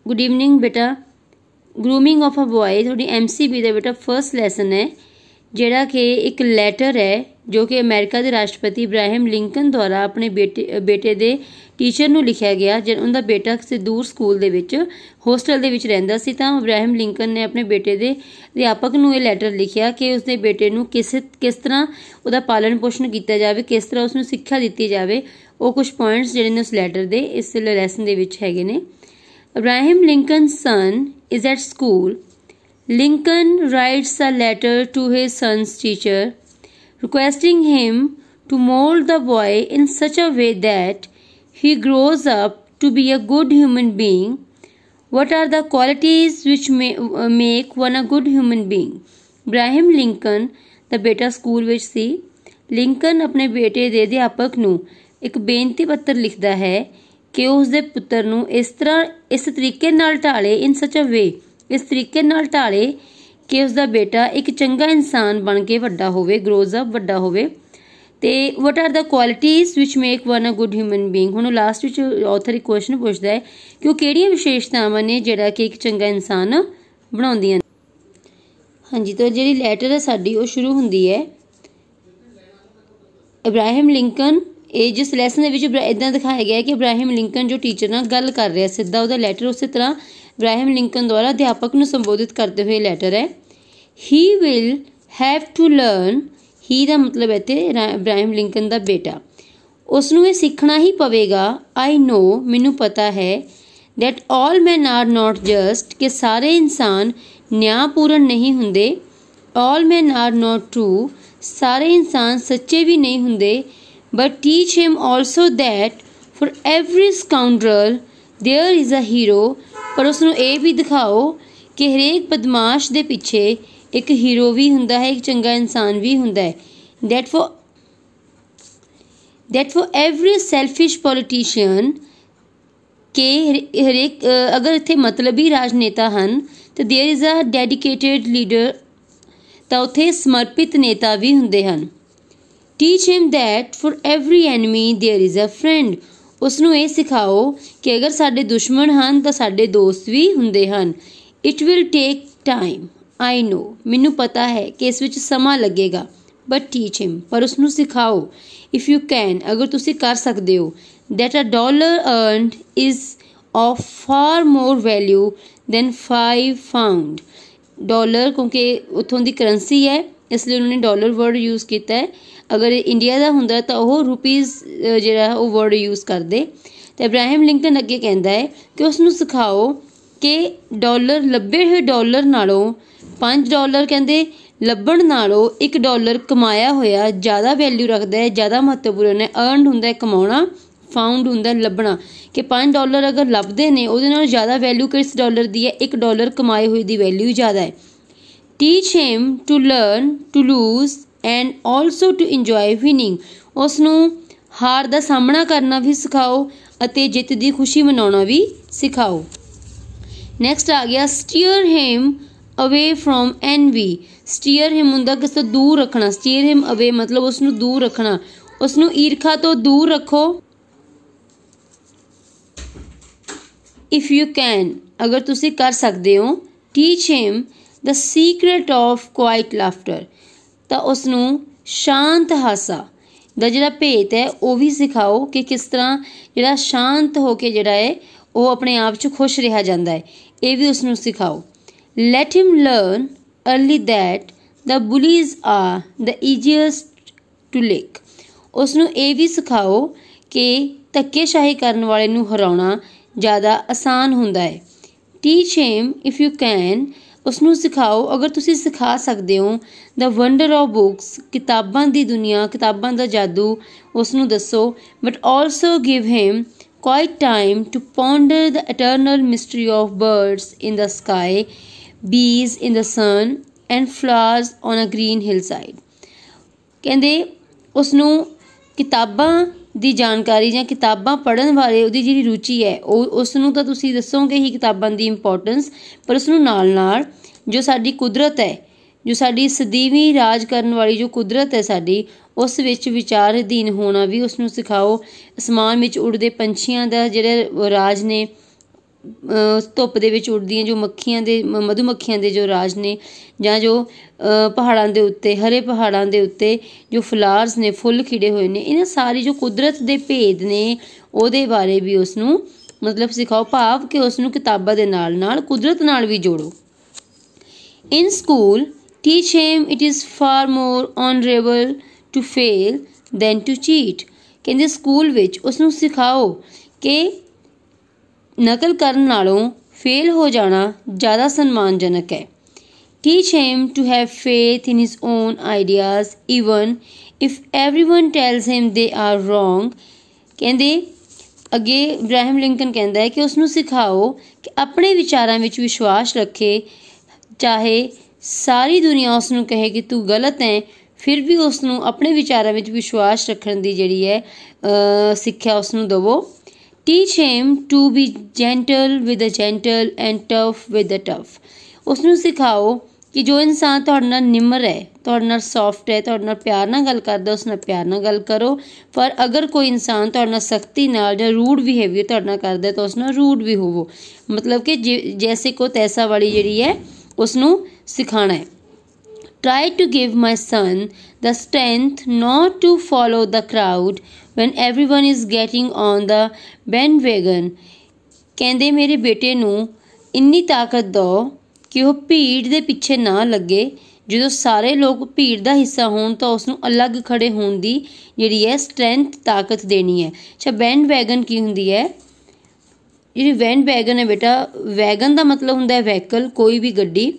Good evening बेटा। Grooming of a boy थोड़ी MCB का बेटा फर्स्ट लैसन है, जिहड़ा कि एक लैटर है जो कि अमेरिका के राष्ट्रपति इब्राहिम लिंकन द्वारा अपने बेटे दे टीचर नूं लिखिया गया। जब उनका बेटा किसी दूर स्कूल दे विच होस्टल दे विच रहिंदा सी तां इब्राहिम लिंकन ने अपने बेटे दे अध्यापक नूं ये लैटर लिखिया कि उसके बेटे नूं किस तरह उहदा पालन पोषण किया जाए, किस तरह उसनूं सिक्ख्या दित्ती जाए। वो कुछ पॉइंट्स जिहड़े ने उस लैटर दे इस लैसन दे विच हैगे ने। Abraham Lincoln's son is at school. Lincoln writes a letter to his son's teacher, requesting him to mold the boy in such a way that he grows up to be a good human being. What are the qualities which make one a good human being? Abraham Lincoln ਦਾ ਬੇਟਾ school ਵਿੱਚ ਸੀ। Lincoln ਆਪਣੇ ਬੇਟੇ ਦੇ ਅਧਿਆਪਕ ਨੂੰ ਇੱਕ ਬੇਨਤੀ ਪੱਤਰ ਲਿਖਦਾ ਹੈ कि उसके पुत्र नूं इस तरीके नाल ढाले, इन सच अ वे, इस तरीके नाल ढाले कि उसका बेटा एक चंगा इंसान बन के वड्डा होवे, ग्रोज अप वड्डा होवे। ते what are the qualities which make one a good human being. हुण लास्ट विच ऑथर एक क्वेश्चन पुछदा है कि वो किहड़ियां विशेषतावां ने जिहड़ा कि एक चंगा इंसान बनाउंदियां। हाँ जी, तो जिहड़ी लैटर है साडी वो शुरू हुंदी है इब्राहिम लिंकन। ये जिस लैसन दे विच इदां दिखाया गया है कि इब्राहिम लिंकन जो टीचर नाल गल कर रहा है, सीधा उहदा लैटर उस तरह इब्राहिम लिंकन द्वारा अध्यापक नूं संबोधित करते हुए लैटर है। He will have to learn, he दा मतलब है इत्थे इब्राहिम लिंकन दा बेटा, उसनूं ये सीखना ही पवेगा। आई नो, मैनूं पता है, that all man are not just, कि सारे इंसान न्यायपूर्ण नहीं हुंदे। All man are not true, सारे इंसान सच्चे भी नहीं हुंदे। But teach him also that for every scoundrel there is a hero, पर उसनूं ये भी दिखाओ कि हरेक बदमाश दे पिछे एक हीरो भी हुंदा है, एक चंगा इंसान भी हुंदा है। That for every selfish politician, के हरेक अगर इत्थे मतलबी राजनेता हन तो there is a dedicated leader, तां उत्थे समर्पित नेता भी हुंदे हन। Teach him that for every enemy there is a friend, उसनूं ये सिखाओ कि अगर साडे दुश्मन हन तो साडे दोस्त भी हुंदे हन। It will take time, I know, मैनूं पता है कि इस विच समा लगेगा। But teach him, पर उसनूं सिखाओ। If you can, अगर तुसीं कर सकदे हो, that a dollar earned is of far more value than 5 pound। Dollar क्योंकि उत्थों दी करंसी है इसलिए उन्होंने डॉलर वर्ड यूज़ किया है। अगर इंडिया का हुंदा तो वह रुपीज़ जिहड़ा वो वर्ड यूज़ कर दे। तो इब्राहिम लिंकन अगे कहता है कि उसनूं सिखाओ कि डॉलर लभे हुए डॉलर नालों $5 कहते लभण नालों $1 कमाया होया ज़्यादा वैल्यू रखता है, ज़्यादा महत्वपूर्ण है। अर्नड हुंदा है कमाउणा, फाउंड हुंदा है लभना, कि $5 अगर लभदे ने उहदे नाल ज़्यादा वैल्यू किस डॉलर दी है, $1 कमाए हुए दी वैल्यू ज़्यादा है। Teach him to learn to lose and also to enjoy winning, उसनूं हार का सामना करना भी सिखाओ अते जित की खुशी मनाउणा भी सिखाओ। नैक्सट आ गया steer him away from envy. Steer him हुंदा किस तो दूर रखना, स्टीयर हिम अवे मतलब उसनूं दूर रखना, उसनूं ईर्खा तो दूर रखो। इफ यू कैन, अगर तुसी कर सकते हो। Teach him the secret of quite laughter, तो उसनूं शांत हासा दा जिहड़ा भेत है वह भी सिखाओ कि किस तरह जिहड़ा शांत होके जिहड़ा है वो अपने आप च खुश रहा जाता है, ये भी उसनूं सिखाओ। Let him learn early that the bullies are the easiest to lick, उसनूं ये भी सिखाओ कि धक्केशाही करन वाले नूं हराउणा ज़्यादा आसान हुंदा है। Teach him if you can, उसनूं सिखाओ अगर तुसी सिखा सकते हो। द वंडर ऑफ बुक्स, किताबां दी दुनिया, किताबां दा जादू उसनूं दसो। But also give him quiet time to ponder the eternal mystery of birds in the sky, bees in the sun and flowers on a green hillside. कहंदे उसनूं किताबां दी जानकारी जां किताबां पढ़न वाले उहदी जिहड़ी रुचि है उसनूं तां तुसीं दसोगे ही किताबां दी इंपोर्टेंस, पर उसनूं नाल नाल जो साडी कुदरत है, जो साडी सदीवी राज करन वाली जो कुदरत है साडी, उस विच विचार अधीन होना भी उसनूं सिखाओ। आसमान विच उड़दे पंछियां दा जिहड़े राज ने ਧੁੱਪ ਦੇ ਵਿੱਚ ਉੱਡਦੀਆਂ ਜੋ ਮੱਖੀਆਂ ਦੇ ਮਧੂਮੱਖੀਆਂ ਦੇ ਜੋ ਰਾਜ ਨੇ, ਜਾਂ ਜੋ ਪਹਾੜਾਂ ਦੇ ਉੱਤੇ, ਹਰੇ ਪਹਾੜਾਂ ਦੇ ਉੱਤੇ ਜੋ ਫਲਾਵਰਸ ਨੇ, ਫੁੱਲ ਖਿੜੇ ਹੋਏ ਨੇ, ਇਹਨਾਂ ਸਾਰੀ ਜੋ ਕੁਦਰਤ ਦੇ ਭੇਦ ਨੇ ਉਹਦੇ ਬਾਰੇ ਵੀ ਉਸਨੂੰ ਮਤਲਬ ਸਿਖਾਓ, ਭਾਵ ਕਿ ਉਸਨੂੰ ਕਿਤਾਬਾਂ ਦੇ ਨਾਲ ਨਾਲ ਕੁਦਰਤ ਨਾਲ ਵੀ ਜੋੜੋ। In school, teach him it is far more honorable to fail than to cheat। ਕਹਿੰਦੇ ਸਕੂਲ ਵਿੱਚ ਉਸਨੂੰ ਸਿਖਾਓ ਕਿ ਨਕਲ ਕਰਨ ਨਾਲੋਂ ਫੇਲ ਹੋ ਜਾਣਾ ਜ਼ਿਆਦਾ ਸਨਮਾਨਜਨਕ ਹੈ। Teach him to have faith in his own ideas even if everyone tells him they are wrong। ਕਹਿੰਦੇ ਅੱਗੇ ਇਬਰਾਹਿਮ ਲਿੰਕਨ ਕਹਿੰਦਾ ਹੈ ਕਿ ਉਸਨੂੰ ਸਿਖਾਓ ਕਿ ਆਪਣੇ ਵਿਚਾਰਾਂ ਵਿੱਚ ਵਿਸ਼ਵਾਸ ਰੱਖੇ, ਚਾਹੇ ਸਾਰੀ ਦੁਨੀਆ ਉਸ ਨੂੰ ਕਹੇ ਕਿ ਤੂੰ ਗਲਤ ਹੈ, ਫਿਰ ਵੀ ਉਸ ਨੂੰ ਆਪਣੇ ਵਿਚਾਰਾਂ ਵਿੱਚ ਵਿਸ਼ਵਾਸ ਰੱਖਣ ਦੀ ਜਿਹੜੀ ਹੈ ਸਿੱਖਿਆ ਉਸ ਨੂੰ ਦੇਵੋ। Teach him to be gentle with a gentle and tough with a tough. ਉਸ ਨੂੰ ਸਿਖਾਓ ਕਿ ਜੋ ਇਨਸਾਨ ਤੁਹਾਡੇ ਨਾਲ ਨਿਮਰ ਹੈ, ਤੁਹਾਡੇ ਨਾਲ ਸੌਫਟ ਹੈ, ਤੁਹਾਡੇ ਨਾਲ ਪਿਆਰ ਨਾਲ ਗੱਲ ਕਰਦਾ, ਉਸ ਨਾਲ ਪਿਆਰ ਨਾਲ ਗੱਲ ਕਰੋ। ਪਰ ਅਗਰ ਕੋਈ ਇਨਸਾਨ ਤੁਹਾਡੇ ਨਾਲ ਸਖਤੀ ਨਾਲ ਜਾਂ ਰੂਡ ਬਿਹੇਵੀਅਰ ਤੁਹਾਡੇ ਨਾਲ ਕਰਦਾ ਤਾਂ ਉਸ ਨਾਲ ਰੂਡ ਵੀ ਹੋਵੋ। ਮਤਲਬ ਕਿ ਜੈਸੇ ਕੋ ਤੈਸਾ ਵਾਲੀ ਜਿਹੜੀ ਹੈ ਉਸਨੂੰ ਸਿਖਾਉਣਾ ਹੈ। Try to give my son the strength not to follow the crowd when everyone is getting on the bandwagon। ਕਹਿੰਦੇ ਮੇਰੇ ਬੇਟੇ ਨੂੰ ਇੰਨੀ ਤਾਕਤ ਦਿਓ ਕਿ ਉਹ ਭੀੜ ਦੇ ਪਿੱਛੇ ਨਾ ਲੱਗੇ। ਜਦੋਂ ਸਾਰੇ ਲੋਕ ਭੀੜ ਦਾ ਹਿੱਸਾ ਹੋਣ ਤਾਂ ਉਸਨੂੰ ਅਲੱਗ ਖੜੇ ਹੋਣ ਦੀ ਜਿਹੜੀ ਹੈ ਸਟਰੈਂਥ, ਤਾਕਤ ਦੇਣੀ ਹੈ। ਅੱਛਾ, ਬੈਂਡ ਵੈਗਨ ਕੀ ਹੁੰਦੀ ਹੈ? ਜਿਹੜੀ ਬੈਂਡ ਵੈਗਨ ਹੈ ਬੇਟਾ, ਵੈਗਨ ਦਾ ਮਤਲਬ ਹੁੰਦਾ ਹੈ ਵਹੀਕਲ, ਕੋਈ ਵੀ ਗੱਡੀ।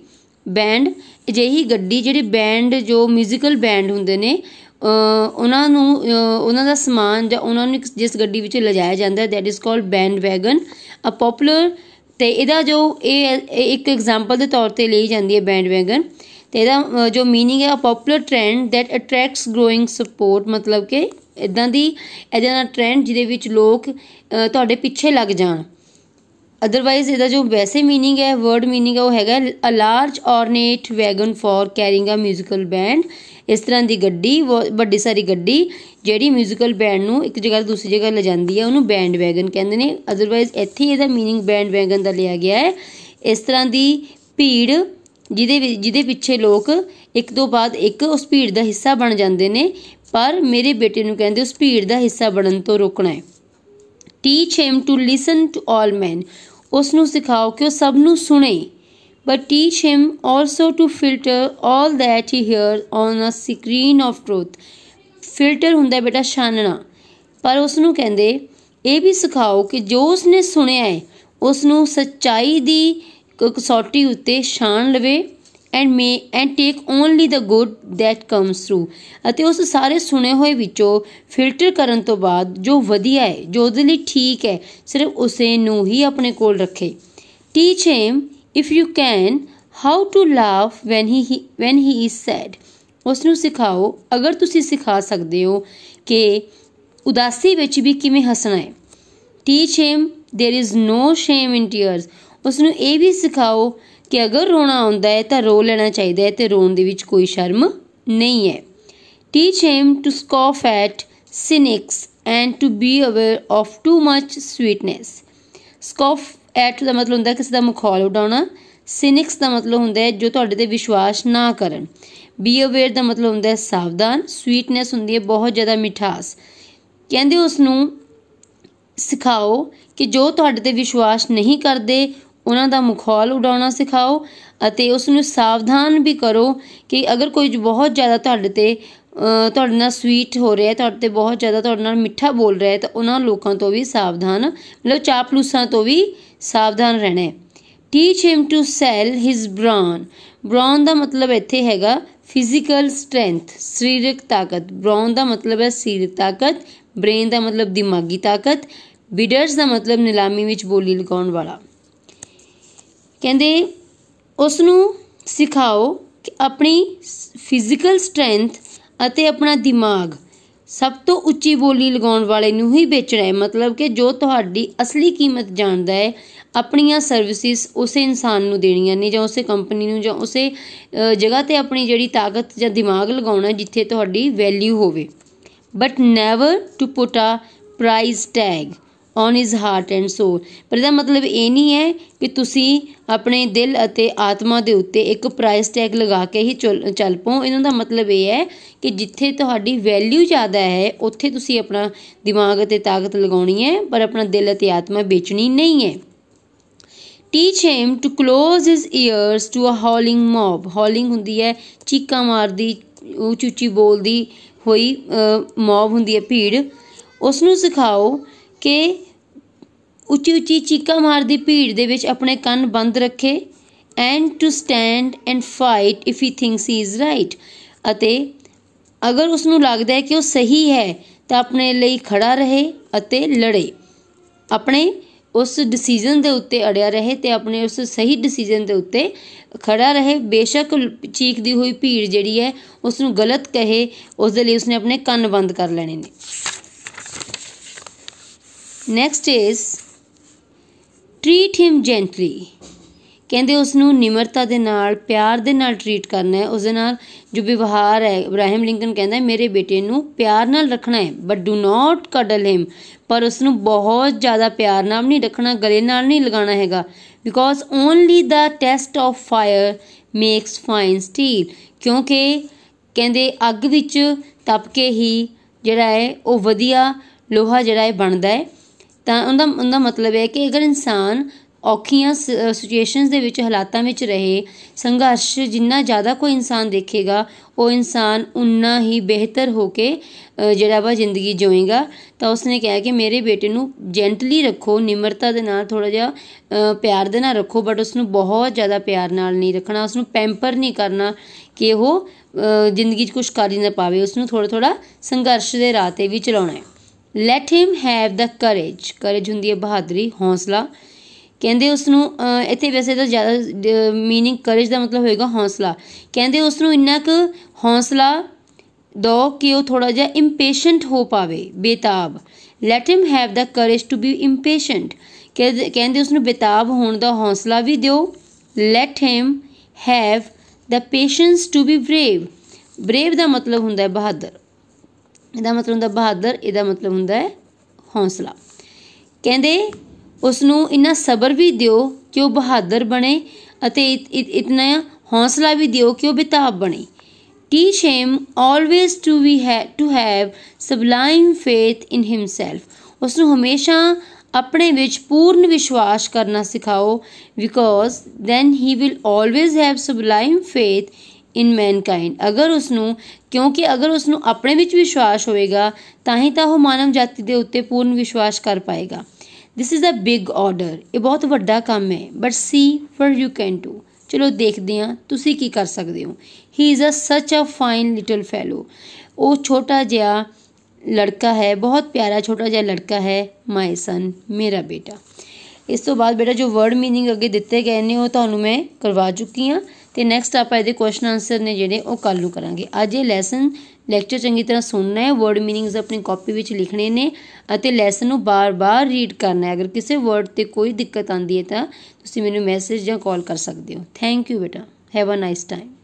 ਬੈਂਡ ਅਜਿਹੀ ਗੱਡੀ ਜਿਹੜੀ ਬੈਂਡ ਜੋ ਮਿਊਜ਼ੀਕਲ ਬੈਂਡ ਹੁੰਦੇ ਨੇ ਉਹਨਾਂ ਨੂੰ ਉਹਨਾਂ ਦਾ ਸਮਾਨ ਜਾਂ ਉਹਨਾਂ ਨੂੰ ਜਿਸ ਗੱਡੀ ਵਿੱਚ ਲਿਜਾਇਆ ਜਾਂਦਾ, that is called bandwagon. A popular, ਅਤੇ ਇਹਦਾ ਜੋ ਇਹ ਇੱਕ ਐਗਜ਼ਾਮਪਲ ਦੇ ਤੌਰ 'ਤੇ ਲਈ ਜਾਂਦੀ ਹੈ ਬੈਂਡ ਵੈਗਨ, ਅਤੇ ਇਹਦਾ ਜੋ ਮੀਨਿੰਗ ਹੈ, a popular trend that attracts growing support. ਮਤਲਬ ਕਿ ਇੱਦਾਂ ਦਾ ਟਰੈਂਡ ਜਿਹਦੇ ਵਿੱਚ ਲੋਕ ਤੁਹਾਡੇ ਪਿੱਛੇ ਲੱਗ ਜਾਣ। ਅਦਰਵਾਈਜ਼ ਇਹਦਾ ਜੋ ਵੈਸੇ ਮੀਨਿੰਗ ਹੈ, ਵਰਡ ਮੀਨਿੰਗ ਹੈ, ਉਹ ਹੈਗਾ a large ornate wagon for carrying a musical band. ਇਸ ਤਰ੍ਹਾਂ ਦੀ ਗੱਡੀ, ਵੱਡੀ ਸਾਰੀ ਗੱਡੀ ਜਿਹੜੀ ਮਿਊਜ਼ੀਕਲ ਬੈਂਡ ਨੂੰ ਇੱਕ ਜਗ੍ਹਾ ਤੋਂ ਦੂਸਰੀ ਜਗ੍ਹਾ ਲਿਜਾਂਦੀ ਹੈ, ਉਹਨੂੰ ਬੈਂਡ ਵੈਗਨ ਕਹਿੰਦੇ ਨੇ। ਅਦਰਵਾਈਜ਼ ਇੱਥੇ ਇਹਦਾ ਮੀਨਿੰਗ ਬੈਂਡ ਵੈਗਨ ਦਾ ਲਿਆ ਗਿਆ ਹੈ। ਇਸ ਤਰ੍ਹਾਂ ਦੀ ਭੀੜ ਜਿਹਦੇ ਪਿੱਛੇ ਲੋਕ ਇੱਕ ਤੋਂ ਬਾਅਦ ਇੱਕ ਉਸ ਭੀੜ ਦਾ ਹਿੱਸਾ ਬਣ ਜਾਂਦੇ ਨੇ, ਪਰ ਮੇਰੇ ਬੇਟੇ ਨੂੰ ਕਹਿੰਦੇ ਉਸ ਭੀੜ ਦਾ ਹਿੱਸਾ ਬਣਨ ਤੋਂ ਰੋਕਣਾ ਹੈ। Teach him to listen to all man. ਉਸ ਨੂੰ ਸਿਖਾਓ ਕਿ ਉਹ ਸਭ ਨੂੰ ਸੁਣੇ। But teach him also to filter all that he hear on a screen of truth. Filter ਹੁੰਦਾ ਬੇਟਾ ਛਾਨਣਾ, ਪਰ ਉਸ ਨੂੰ ਕਹਿੰਦੇ ਇਹ ਵੀ ਸਿਖਾਓ ਕਿ ਜੋ ਉਸਨੇ ਸੁਣਿਆ ਹੈ ਉਸ ਨੂੰ ਸੱਚਾਈ ਦੀ ਕਸੌਟੀ ਉੱਤੇ ਛਾਣ ਲਵੇ and take only the good that comes through. ਅਤੇ ਉਸ ਸਾਰੇ ਸੁਣੇ ਹੋਏ ਵਿੱਚੋਂ ਫਿਲਟਰ ਕਰਨ ਤੋਂ ਬਾਅਦ ਜੋ ਵਧੀਆ ਹੈ, ਜੋ ਉਹਦੇ ਲਈ ਠੀਕ ਹੈ, ਸਿਰਫ ਉਸੇ ਨੂੰ ਹੀ ਆਪਣੇ ਕੋਲ ਰੱਖੇ। Teach him if you can how to laugh when he is sad. ਉਸ ਨੂੰ ਸਿਖਾਓ, ਅਗਰ ਤੁਸੀਂ ਸਿਖਾ ਸਕਦੇ ਹੋ, ਕਿ ਉਦਾਸੀ ਵਿੱਚ ਵੀ ਕਿਵੇਂ ਹੱਸਣਾ ਹੈ। Teach him there is no shame in tears. ਉਸ ਨੂੰ ਇਹ ਵੀ ਸਿਖਾਓ ਕਿ ਅਗਰ ਰੋਣਾ ਆਉਂਦਾ ਹੈ ਤਾਂ ਰੋ ਲੈਣਾ ਚਾਹੀਦਾ ਹੈ, ਅਤੇ ਰੋਣ ਦੇ ਵਿੱਚ ਕੋਈ ਸ਼ਰਮ ਨਹੀਂ ਹੈ। Teach him to scoff at cynics and to be aware of too much sweetness. Scoff at ਦਾ ਮਤਲਬ ਹੁੰਦਾ ਕਿਸੇ ਦਾ ਮਖੌਲ ਉਡਾਉਣਾ। ਸਿਨਿਕਸ ਦਾ ਮਤਲਬ ਹੁੰਦਾ ਹੈ ਜੋ ਤੁਹਾਡੇ 'ਤੇ ਵਿਸ਼ਵਾਸ ਨਾ ਕਰਨ। ਬੀ ਅਵੇਅਰ ਦਾ ਮਤਲਬ ਹੁੰਦਾ ਹੈ ਸਾਵਧਾਨ। ਸਵੀਟਨੈਸ ਹੁੰਦੀ ਹੈ ਬਹੁਤ ਜ਼ਿਆਦਾ ਮਿਠਾਸ। ਕਹਿੰਦੇ ਉਸ ਨੂੰ ਸਿਖਾਓ ਕਿ ਜੋ ਤੁਹਾਡੇ 'ਤੇ ਵਿਸ਼ਵਾਸ ਨਹੀਂ ਕਰਦੇ ਉਹਨਾਂ ਦਾ ਮਖੌਲ ਉਡਾਉਣਾ ਸਿਖਾਓ, ਅਤੇ ਉਸ ਨੂੰ ਸਾਵਧਾਨ ਵੀ ਕਰੋ ਕਿ ਅਗਰ ਕੋਈ ਬਹੁਤ ਜ਼ਿਆਦਾ ਤੁਹਾਡੇ ਨਾਲ ਸਵੀਟ ਹੋ ਰਿਹਾ, ਤੁਹਾਡੇ 'ਤੇ ਬਹੁਤ ਜ਼ਿਆਦਾ ਤੁਹਾਡੇ ਨਾਲ ਮਿੱਠਾ ਬੋਲ ਰਿਹਾ ਹੈ, ਤਾਂ ਉਹਨਾਂ ਲੋਕਾਂ ਤੋਂ ਵੀ ਸਾਵਧਾਨ, ਮਤਲਬ ਚਾਪਲੂਸਾਂ ਤੋਂ ਵੀ ਸਾਵਧਾਨ ਰਹਿਣਾ ਹੈ। Teach him to sell his brawn. Brawn ਦਾ ਮਤਲਬ ਇੱਥੇ ਹੈਗਾ ਫਿਜ਼ੀਕਲ ਸਟਰੈਂਥ, ਸਰੀਰਕ ਤਾਕਤ। ਬ੍ਰਾਨ ਦਾ ਮਤਲਬ ਹੈ ਸਰੀਰਕ ਤਾਕਤ। ਬ੍ਰੇਨ ਦਾ ਮਤਲਬ ਦਿਮਾਗੀ ਤਾਕਤ। ਬਿਡਰਸ ਦਾ ਮਤਲਬ ਨਿਲਾਮੀ ਵਿੱਚ ਬੋਲੀ ਲਗਾਉਣ ਵਾਲਾ। ਕਹਿੰਦੇ ਉਸ ਨੂੰ ਸਿਖਾਓ ਕਿ ਆਪਣੀ ਫਿਜ਼ੀਕਲ ਸਟਰੈਂਥ ਅਤੇ ਆਪਣਾ ਦਿਮਾਗ ਸਭ ਤੋਂ ਉੱਚੀ ਬੋਲੀ ਲਗਾਉਣ ਵਾਲੇ ਨੂੰ ਹੀ ਵੇਚਣਾ ਹੈ। ਮਤਲਬ ਕਿ ਜੋ ਤੁਹਾਡੀ ਅਸਲੀ ਕੀਮਤ ਜਾਣਦਾ ਹੈ, ਆਪਣੀਆਂ ਸਰਵਿਸਿਸ ਉਸੇ ਇਨਸਾਨ ਨੂੰ ਦੇਣੀਆਂ ਨੇ, ਜਾਂ ਉਸੇ ਕੰਪਨੀ ਨੂੰ, ਜਾਂ ਉਸੇ ਜਗ੍ਹਾ 'ਤੇ ਆਪਣੀ ਜਿਹੜੀ ਤਾਕਤ ਜਾਂ ਦਿਮਾਗ ਲਗਾਉਣਾ ਜਿੱਥੇ ਤੁਹਾਡੀ ਵੈਲਿਊ ਹੋਵੇ। But never to put a price tag on his heart and soul. पर ਇਹਦਾ ਮਤਲਬ ਇਹ ਨਹੀਂ ਹੈ ਕਿ ਤੁਸੀਂ ਆਪਣੇ ਦਿਲ ਅਤੇ ਆਤਮਾ ਦੇ ਉੱਤੇ ਇੱਕ ਪ੍ਰਾਈਸ ਟੈਗ ਲਗਾ ਕੇ ਹੀ ਚੱਲ ਪਓ। ਇਹਨਾਂ ਦਾ ਮਤਲਬ ਇਹ ਹੈ ਕਿ ਜਿੱਥੇ ਤੁਹਾਡੀ ਵੈਲਿਊ ਜ਼ਿਆਦਾ ਹੈ ਉੱਥੇ ਤੁਸੀਂ ਆਪਣਾ ਦਿਮਾਗ ਅਤੇ ਤਾਕਤ ਲਗਾਉਣੀ ਹੈ, ਪਰ ਆਪਣਾ ਦਿਲ ਅਤੇ ਆਤਮਾ ਵੇਚਣੀ ਨਹੀਂ ਹੈ। Teach him to close his ears to a howling mob। howling ਹੁੰਦੀ ਹੈ ਚੀਕਾਂ ਮਾਰਦੀ, ਉੱਚੀ ਉੱਚੀ ਬੋਲਦੀ ਹੋਈ ਮੌਬ ਹੁੰਦੀ ਹੈ ਭੀੜ। ਉਸ ਨੂੰ ਸਿਖਾਓ ਕਿ ਉੱਚੀ ਉੱਚੀ ਚੀਕਾਂ ਮਾਰਦੀ ਭੀੜ ਦੇ ਵਿੱਚ ਆਪਣੇ ਕੰਨ ਬੰਦ ਰੱਖੇ। And to stand and fight if he thinks he is right. ਅਤੇ ਅਗਰ ਉਸ ਨੂੰ ਲੱਗਦਾ ਹੈ ਕਿ ਉਹ ਸਹੀ ਹੈ ਤਾਂ ਆਪਣੇ ਲਈ ਖੜਾ ਰਹੇ ਅਤੇ ਲੜੇ। ਆਪਣੇ ਉਸ ਡਿਸੀਜ਼ਨ ਦੇ ਉੱਤੇ ਅੜਿਆ ਰਹੇ ਤੇ ਆਪਣੇ ਉਸ ਸਹੀ ਡਿਸੀਜ਼ਨ ਦੇ ਉੱਤੇ ਖੜਾ ਰਹੇ। ਬੇਸ਼ੱਕ ਚੀਕਦੀ ਹੋਈ ਭੀੜ ਜਿਹੜੀ ਹੈ ਉਸ ਨੂੰ ਗਲਤ ਕਹੇ, ਉਸ ਦੇ ਲਈ ਉਸਨੇ ਆਪਣੇ ਕੰਨ ਬੰਦ ਕਰ ਲੈਣੇ ਨੇ। Next is treat him gently. ਕਹਿੰਦੇ ਉਸ ਨੂੰ ਨਿਮਰਤਾ ਦੇ ਨਾਲ, ਪਿਆਰ ਦੇ ਨਾਲ ਟਰੀਟ ਕਰਨਾ ਹੈ। ਉਸ ਦੇ ਨਾਲ ਜੋ ਵਿਵਹਾਰ ਹੈ, ਇਬਰਾਹਿਮ ਲਿੰਕਨ ਕਹਿੰਦਾ ਮੇਰੇ ਬੇਟੇ ਨੂੰ ਪਿਆਰ ਨਾਲ ਰੱਖਣਾ ਹੈ, ਬਟ ਡੂ ਨਾਟ ਕਡਲ ਹਿਮ। ਪਰ ਉਸ ਨੂੰ ਬਹੁਤ ਜ਼ਿਆਦਾ ਪਿਆਰ ਨਾਲ ਨਹੀਂ ਰੱਖਣਾ, ਗਲੇ ਨਾਲ ਨਹੀਂ ਲਗਾਉਣਾ ਹੈਗਾ। Because only the test of fire makes fine steel. ਕਿਉਂਕਿ ਕਹਿੰਦੇ ਅੱਗ ਵਿੱਚ ਤਪ ਕੇ ਹੀ ਜਿਹੜਾ ਹੈ ਉਹ ਵਧੀਆ ਲੋਹਾ ਜਿਹੜਾ ਹੈ ਬਣਦਾ ਹੈ। ਤਾਂ ਉਹਦਾ ਮਤਲਬ ਹੈ ਕਿ ਅਗਰ ਇਨਸਾਨ ਔਖੀਆਂ ਸਿਚੁਏਸ਼ਨਸ ਦੇ ਵਿੱਚ, ਹਾਲਾਤਾਂ ਵਿੱਚ ਰਹੇ, ਸੰਘਰਸ਼ ਜਿੰਨਾ ਜ਼ਿਆਦਾ ਕੋਈ ਇਨਸਾਨ ਦੇਖੇਗਾ ਉਹ ਇਨਸਾਨ ਉਨਾ ਹੀ ਬਿਹਤਰ ਹੋ ਕੇ ਜਿਹੜਾ ਵਾ ਜ਼ਿੰਦਗੀ ਜਿਊਏਗਾ। ਤਾਂ ਉਸਨੇ ਕਿਹਾ ਕਿ ਮੇਰੇ ਬੇਟੇ ਨੂੰ ਜੈਂਟਲੀ ਰੱਖੋ, ਨਿਮਰਤਾ ਦੇ ਨਾਲ, ਥੋੜ੍ਹਾ ਜਿਹਾ ਪਿਆਰ ਦੇ ਨਾਲ ਰੱਖੋ, ਬਟ ਉਸਨੂੰ ਬਹੁਤ ਜ਼ਿਆਦਾ ਪਿਆਰ ਨਾਲ ਨਹੀਂ ਰੱਖਣਾ। ਉਸਨੂੰ ਪੈਂਪਰ ਨਹੀਂ ਕਰਨਾ ਕਿ ਉਹ ਜ਼ਿੰਦਗੀ 'ਚ ਕੁਛ ਕਰ ਹੀ ਨਾ ਪਾਵੇ। ਉਸਨੂੰ ਥੋੜ੍ਹਾ ਥੋੜ੍ਹਾ ਸੰਘਰਸ਼ ਦੇ ਰਾਹ 'ਤੇ ਵੀ ਚਲਾਉਣਾ ਹੈ। Light him have the craze. Craze ਹੁੰਦੀ ਹੈ ਬਹਾਦਰੀ, ਹੌਸਲਾ। ਕਹਿੰਦੇ ਉਸਨੂੰ ਇੱਥੇ ਵੈਸੇ ਤਾਂ ਜ਼ਿਆਦਾ ਮੀਨਿੰਗ ਕਰੇਜ ਦਾ ਮਤਲਬ ਹੋਏਗਾ ਹੌਸਲਾ। ਕਹਿੰਦੇ ਉਸਨੂੰ ਇੰਨਾ ਕੁ ਹੌਸਲਾ ਦਿਓ ਕਿ ਉਹ ਥੋੜ੍ਹਾ ਜਿਹਾ ਇੰਪੇਸ਼ੈਂਟ ਹੋ ਪਾਵੇ, ਬੇਤਾਬ। Let him have the courage to be impatient. ਕਹਿੰਦੇ ਉਸਨੂੰ ਬੇਤਾਬ ਹੋਣ ਦਾ ਹੌਸਲਾ ਵੀ ਦਿਓ। Let him have the patience to be brave. Brave ਦਾ ਮਤਲਬ ਹੁੰਦਾ ਹੈ ਬਹਾਦਰ, ਇਹਦਾ ਮਤਲਬ ਹੁੰਦਾ ਬਹਾਦਰ, ਇਹਦਾ ਮਤਲਬ ਹੁੰਦਾ ਹੈ ਹੌਸਲਾ। ਕਹਿੰਦੇ ਉਸਨੂੰ ਇੰਨਾ ਸਬਰ ਵੀ ਦਿਓ ਕਿ ਉਹ ਬਹਾਦਰ ਬਣੇ ਅਤੇ ਇਤਨਾ ਹੌਸਲਾ ਵੀ ਦਿਓ ਕਿ ਉਹ ਬੇਤਾਬ ਬਣੇ। Teach him always to have sublime faith in himself। ਉਸਨੂੰ ਹਮੇਸ਼ਾ ਆਪਣੇ ਵਿੱਚ ਪੂਰਨ ਵਿਸ਼ਵਾਸ ਕਰਨਾ ਸਿਖਾਓ। Because then he will always have sublime faith in mankind। ਕਿਉਂਕਿ ਅਗਰ ਉਸਨੂੰ ਆਪਣੇ ਵਿੱਚ ਵਿਸ਼ਵਾਸ ਹੋਵੇਗਾ ਤਾਂ ਹੀ ਤਾਂ ਉਹ ਮਾਨਵ ਜਾਤੀ ਦੇ ਉੱਤੇ ਪੂਰਨ ਵਿਸ਼ਵਾਸ ਕਰ ਪਾਏਗਾ। This is a big order. ਇਹ ਬਹੁਤ ਵੱਡਾ ਕੰਮ ਹੈ। But see what you can do। ਚਲੋ ਦੇਖਦੇ ਹਾਂ ਤੁਸੀਂ ਕੀ ਕਰ ਸਕਦੇ ਹੋ। ਹੀ ਇਜ਼ ਸੱਚ ਅ ਫਾਈਨ ਲਿਟਲ ਫੈਲੋ। ਉਹ ਛੋਟਾ ਜਿਹਾ ਲੜਕਾ ਹੈ, ਬਹੁਤ ਪਿਆਰਾ ਛੋਟਾ ਜਿਹਾ ਲੜਕਾ ਹੈ। ਮਾਈ ਸਨ, ਮੇਰਾ ਬੇਟਾ। ਇਸ ਤੋਂ ਬਾਅਦ ਬੇਟਾ ਜੋ ਵਰਡ ਮੀਨਿੰਗ ਅੱਗੇ ਦਿੱਤੇ ਗਏ ਨੇ ਉਹ ਤੁਹਾਨੂੰ ਮੈਂ ਕਰਵਾ ਚੁੱਕੀ ਹਾਂ ਅਤੇ ਨੈਕਸਟ ਆਪਾਂ ਇਹਦੇ ਕੁਐਸਚਨ ਆਨਸਰ ਨੇ ਜਿਹੜੇ ਉਹ ਕੱਲ੍ਹ ਨੂੰ ਕਰਾਂਗੇ। ਅੱਜ ਇਹ ਲੈਕਚਰ ਚੰਗੀ ਤਰ੍ਹਾਂ ਸੁਣਨਾ ਹੈ, ਵਰਡ ਮੀਨਿੰਗਸ ਆਪਣੀ ਕਾਪੀ ਵਿੱਚ ਲਿਖਣੇ ਨੇ ਅਤੇ ਲੈਸਨ ਨੂੰ ਬਾਰ-ਬਾਰ ਰੀਡ ਕਰਨਾ ਹੈ। ਅਗਰ ਕਿਸੇ ਵਰਡ 'ਤੇ ਕੋਈ ਦਿੱਕਤ ਆਉਂਦੀ ਹੈ ਤਾਂ ਤੁਸੀਂ ਮੈਨੂੰ ਮੈਸੇਜ ਜਾਂ ਕਾਲ ਕਰ ਸਕਦੇ ਹੋ। ਥੈਂਕ ਯੂ ਬੇਟਾ। Have a nice time.